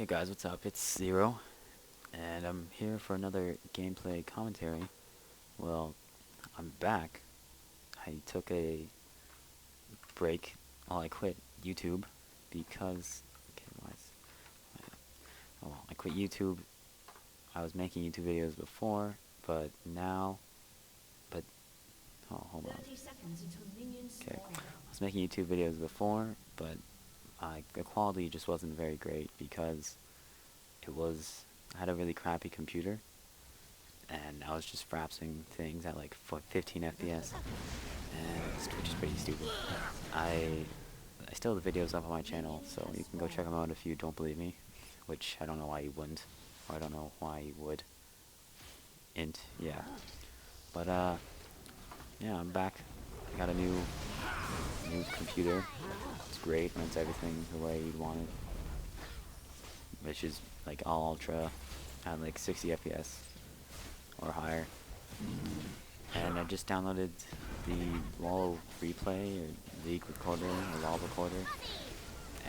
Hey guys, what's up? It's Zero, and I'm here for another gameplay commentary. Well, I'm back. I took a break. Well, I quit YouTube because... Okay, oh, well, I quit YouTube. I was making YouTube videos before, but now... But... Oh, hold on. Okay, I was making YouTube videos before, but the quality just wasn't very great because I had a really crappy computer, and I was just frapsing things at like 15 FPS, and this Twitch is pretty stupid. I still have the videos up on my channel, so you can go check them out if you don't believe me, which I don't know why you wouldn't, or I don't know why you would. Yeah. But yeah, I'm back. I got a new computer. It's great, runs everything the way you'd want it, which is like all ultra at like 60 FPS or higher. And I just downloaded the LoL replay or League recorder or LoL recorder,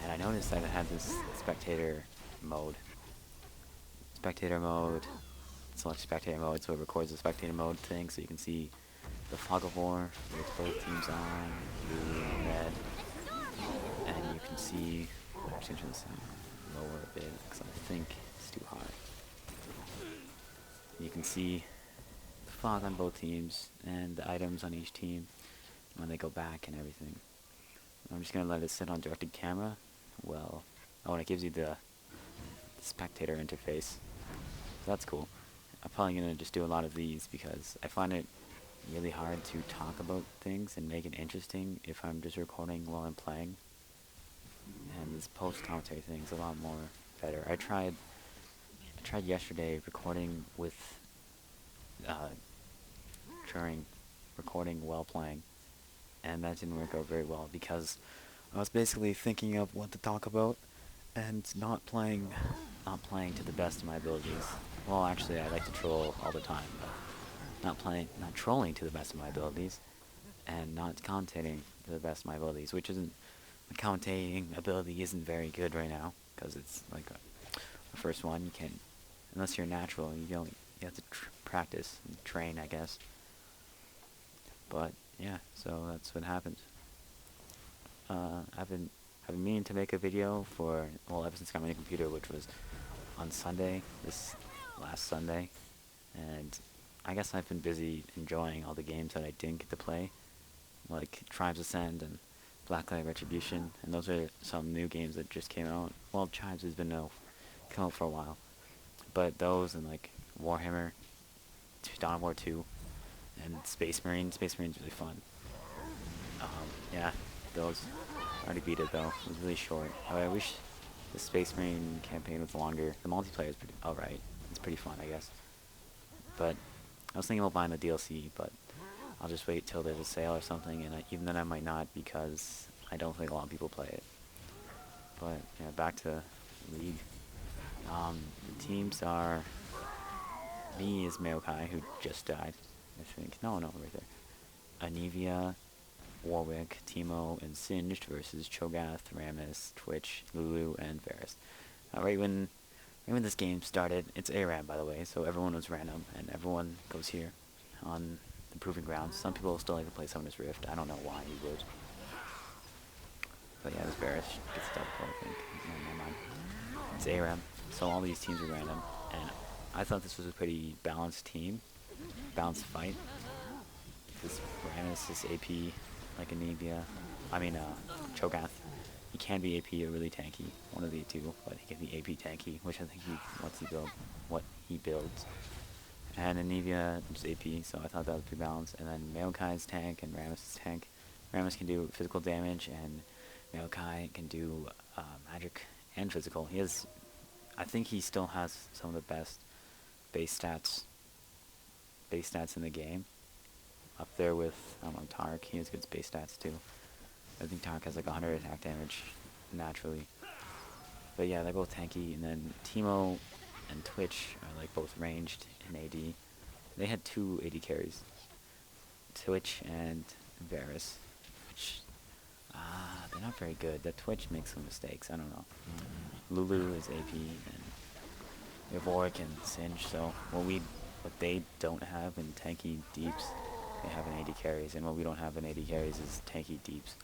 and I noticed that it had this spectator mode. Select spectator mode, so it records the spectator mode thing, so you can see the fog of war with both teams on, blue and red, and you can see. I'm just gonna turn this lower a bit because I think it's too high. You can see the fog on both teams and the items on each team when they go back and everything. I'm just gonna let it sit on directed camera. Well, oh, and it gives you the spectator interface. So that's cool. I'm probably gonna just do a lot of these because I find it really hard to talk about things and make it interesting if I'm just recording while I'm playing. And this post-commentary thing is a lot more better. I tried yesterday recording with recording while playing, and that didn't work out very well because I was basically thinking of what to talk about and not playing to the best of my abilities. Well, actually, I like to troll all the time, but not trolling to the best of my abilities, and not commentating to the best of my abilities, which isn't, my commentating ability isn't very good right now, because it's like the first one. You can't, unless you're natural, you have to practice and train, I guess. But yeah, so that's what happened. I've been meaning to make a video for, well, ever since I got my new computer, which was on Sunday, this last Sunday, and I guess I've been busy enjoying all the games that I didn't get to play, like Tribes Ascend and Blacklight Retribution, and those are some new games that just came out. Well, Tribes has been come out for a while, but those and like Warhammer, Dawn of War 2, and Space Marine. Space Marine's really fun. Yeah, those. I already beat it though. It was really short. I wish the Space Marine campaign was longer. The multiplayer is pretty alright. It's pretty fun, I guess. But I was thinking about buying the DLC, but I'll just wait till there's a sale or something, and even then I might not because I don't think a lot of people play it. But yeah, back to League. The teams are, me is Maokai, who just died, I think. No, right there. Anivia, Warwick, Teemo, and Singed versus Cho'Gath, Rammus, Twitch, Lulu, and Varus. Right when this game started, it's ARAM, by the way, so everyone was random, and everyone goes here on the Proving Grounds. Some people still like to play Summoner's Rift. I don't know why you would. But yeah, this Varus gets double, I think. No, never mind. It's ARAM, so all these teams are random, and I thought this was a pretty balanced balanced fight, because Rammus is AP like Anivia. Cho'Gath. He can be AP or really tanky, one of the two, but he can be AP tanky, which I think what he builds. And Anivia is AP, so I thought that was pretty balanced. And then Maokai's tank and Rammus' tank. Rammus can do physical damage, and Maokai can do magic and physical. I think he still has some of the best base stats in the game. Up there with, Tark. He has good base stats too. I think Tark has like 100 attack damage naturally. But yeah, they're both tanky. And then Teemo and Twitch are like both ranged in AD. They had 2 AD carries, Twitch and Varus, which they're not very good. The Twitch makes some mistakes. I don't know. Lulu is AP, and we have Warwick and Singe. So what they don't have in tanky deeps, they have in AD carries, and what we don't have in AD carries is tanky deeps.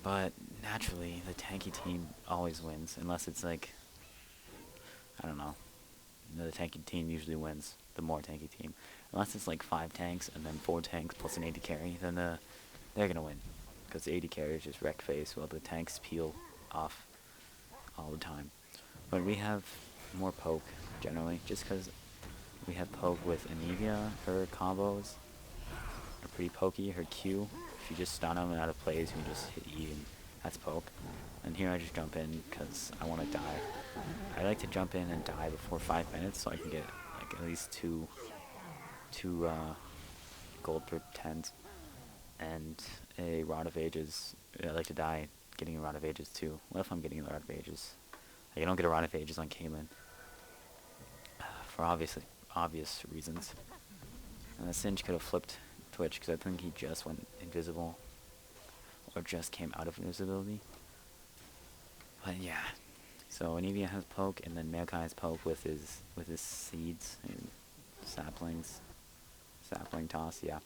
But naturally, the tanky team always wins, unless it's like, I don't know. The tanky team usually wins, the more tanky team. Unless it's like 5 tanks and then 4 tanks plus an AD carry, then they're gonna win. Because the AD carry is just wreck face while the tanks peel off all the time. But we have more poke, generally, just because we have poke with Anivia. Her combos are pretty pokey. Her Q, if you just stun him out of plays, you can just hit E, and that's poke. And here I just jump in because I want to die. I like to jump in and die before 5 minutes so I can get like at least two gold per 10s and a Rod of Ages. I like to die getting a Rod of Ages too. What if I'm getting a Rod of Ages? Like, I don't get a Rod of Ages on Caitlyn for obvious reasons. And the Singe could have flipped Twitch because I think he just went invisible or just came out of invisibility. But yeah, so Anivia has poke, and then Maokai has poke with his seeds and saplings, sapling toss, yeah.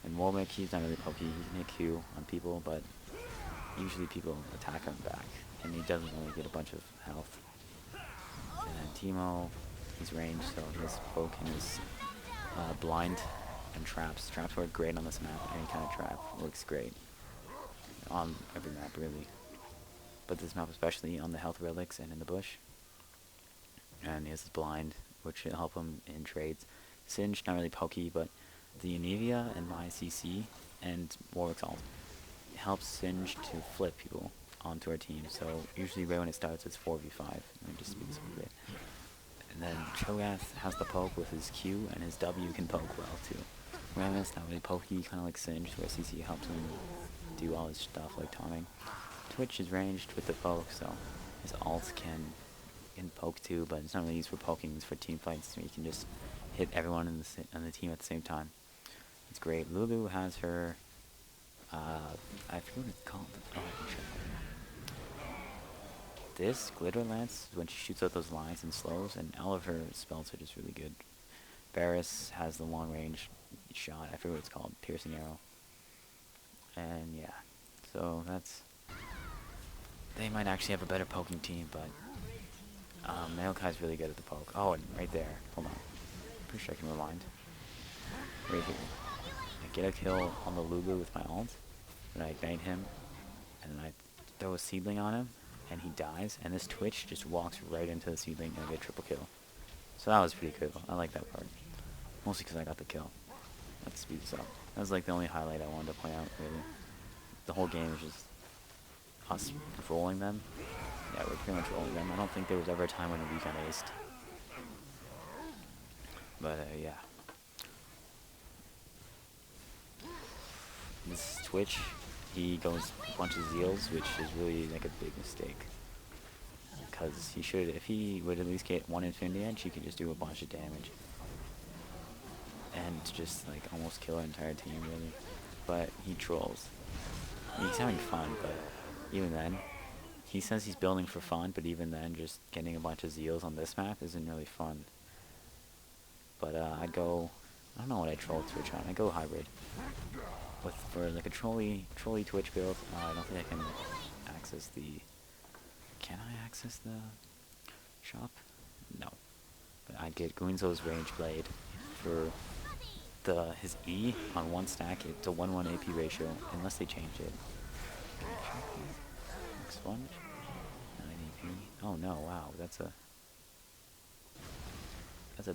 And Warwick, he's not really pokey. He can hit Q on people, but usually people attack him back, and he doesn't really get a bunch of health. And then Teemo, he's ranged, so his poke and his blind and traps. Traps work great on this map. Any kind of trap works great on every map, really. But this map especially, on the health relics and in the bush. And he has his blind, which should help him in trades. Singe, not really pokey, but the Anivia and my CC and Warwick's ult helps Singe to flip people onto our team. So usually right when it starts, it's 4v5. Let me just speed this up a bit. And then Cho'Gath has the poke with his Q, and his W can poke well too. Rammus, not really pokey, kind of like Singe, where CC helps him do all his stuff like taunting. Twitch is ranged with the poke, so his ult can poke too, but it's not really used for poking, it's for team fights, so you can just hit everyone on the team at the same time. It's great. Lulu has her, I forget what it's called. Oh, I can check. This Glitter Lance is when she shoots out those lines and slows, and all of her spells are just really good. Varus has the long range shot, I forget what it's called, piercing arrow. And yeah, so that's... They might actually have a better poking team, but Maokai's really good at the poke. Oh, and right there. Hold on. Pretty sure I can rewind. Right here. I get a kill on the Lulu with my ult, then I ignite him, and then I throw a seedling on him, and he dies, and this Twitch just walks right into the seedling and I get a triple kill. So that was pretty cool. I like that part. Mostly because I got the kill. Let's speed this up. That was like the only highlight I wanted to point out, really. The whole game is just us rolling them. Yeah, we're pretty much rolling them. I don't think there was ever a time when we got aced. But yeah. This Twitch, he goes a bunch of Zeals, which is really like a big mistake. Because he should, if he would at least get one Infinity Edge, he could just do a bunch of damage. And just like almost kill our entire team, really. But he trolls. He's having fun, but even then, he says he's building for fun, but even then, just getting a bunch of Zeals on this map isn't really fun. But I'd go, I don't know what I troll Twitch on. I go hybrid. For like a trolly Twitch build, I don't think I can access the... Can I access the shop? No. But I'd get Guinzo's Range Blade for his E on one stack. It's a 1-1 AP ratio, unless they change it. Sponge? 9 AP. Oh no, wow, that's a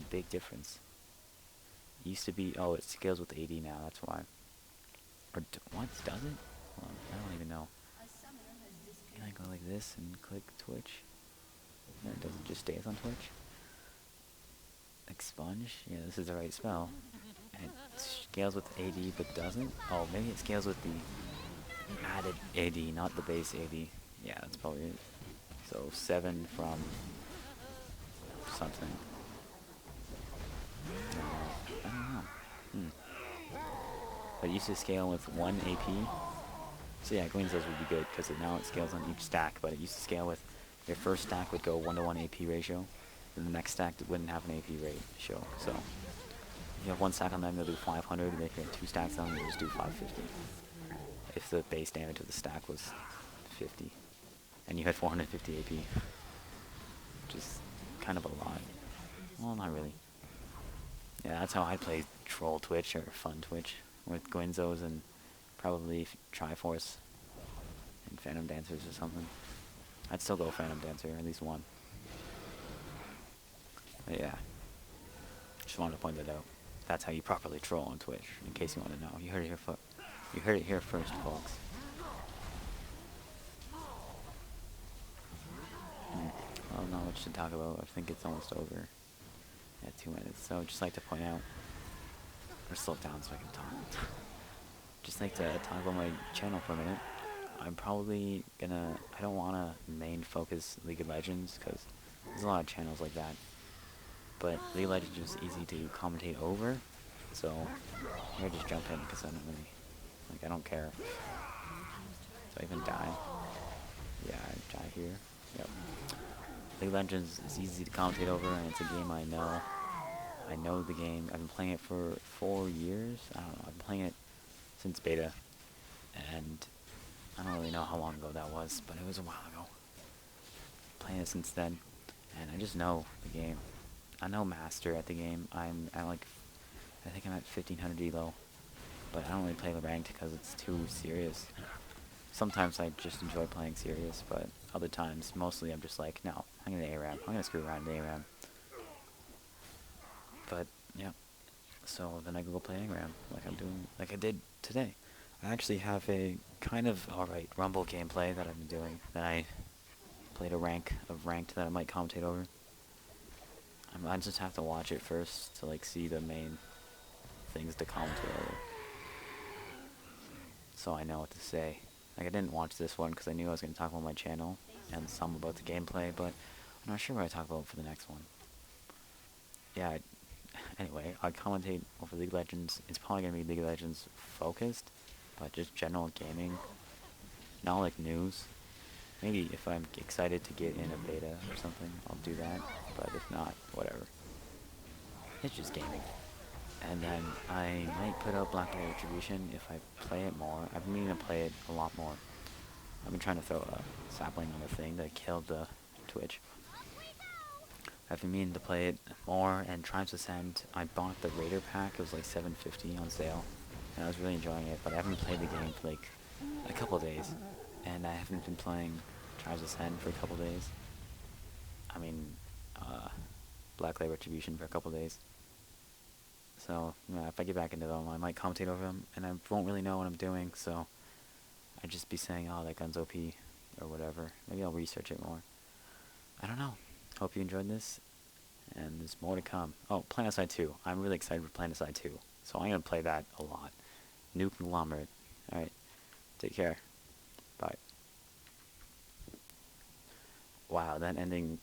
big difference. It used to be, oh, it scales with AD now, that's why. Or what? Does it? Hold on, I don't even know. Can I go like this and click Twitch? And it doesn't just stays on Twitch? Expunge? Yeah, this is the right spell. And it scales with AD but doesn't? Oh, maybe it scales with the added AD, not the base AD. Yeah, that's probably it. So 7 from something. I don't know. But it used to scale with 1 AP. So yeah, Guinzo's would be good because now it scales on each stack, but it used to scale with your first stack would go 1-to-1 AP ratio, and the next stack wouldn't have an AP ratio. So if you have one stack on them, they'll do 500, and if you have two stacks on them, they'll just do 550. If the base damage of the stack was 50, and you had 450 AP, which is kind of a lot. Well, not really. Yeah, that's how I play Troll Twitch or Fun Twitch with Gwenzos and probably Triforce and Phantom Dancers or something. I'd still go Phantom Dancer, at least one. But yeah, just wanted to point that out. That's how you properly troll on Twitch, in case you want to know. You heard it here, you heard it here first, folks. I don't know much to talk about. I think it's almost over. Yeah, 2 minutes. So just like to point out, or slow down so I can talk. Just like to talk about my channel for a minute. I'm probably gonna, I don't want to main focus League of Legends, because there's a lot of channels like that. But League of Legends is easy to commentate over, so I'm gonna just jump in, because I don't really, like, I don't care. So I even die. Yeah, I die here. Yep. League of Legends is easy to commentate over, and it's a game I know. I know the game. I've been playing it for 4 years. I don't know. I've been playing it since beta, and I don't really know how long ago that was, but it was a while ago. Playing it since then, and I just know the game. I know master at the game. I think I'm at 1500 elo, but I don't really play the ranked because it's too serious. Sometimes I just enjoy playing serious, but other times, mostly I'm just like, no, I'm gonna ARAM. I'm gonna screw around in ARAM. But yeah, so then I go play ARAM like I'm doing, like I did today. I actually have a kind of alright Rumble gameplay that I've been doing. That I played a ranked that I might commentate over. I just have to watch it first to like see the main things to commentate over, so I know what to say. Like I didn't watch this one because I knew I was going to talk about my channel and some about the gameplay, but I'm not sure what I talk about for the next one. Yeah. Anyway, I commentate over League of Legends. It's probably going to be League of Legends focused, but just general gaming, not like news. Maybe if I'm excited to get in a beta or something, I'll do that, but if not, whatever. It's just gaming. And then I might put out Black Layer Retribution if I play it more. I've been meaning to play it a lot more. I've been trying to throw a sapling on the thing that killed the Twitch. I've been meaning to play it more, and Tribes Ascend, I bought the Raider pack. It was like $7.50 on sale, and I was really enjoying it, but I haven't played the game for like a couple days, and I haven't been playing Tribes Ascend for a couple days. I mean, Black Layer Retribution for a couple days. So, yeah, if I get back into them, I might commentate over them, and I won't really know what I'm doing, so I'd just be saying, oh, that gun's OP, or whatever. Maybe I'll research it more. I don't know. Hope you enjoyed this, and there's more to come. Oh, Planetside 2. I'm really excited for Planetside 2, so I'm going to play that a lot. New Conglomerate. Alright, take care. Bye. Wow, that ending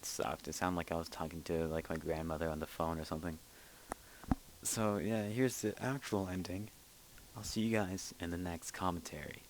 sucked. It sounded like I was talking to, like, my grandmother on the phone or something. So, yeah, here's the actual ending. I'll see you guys in the next commentary.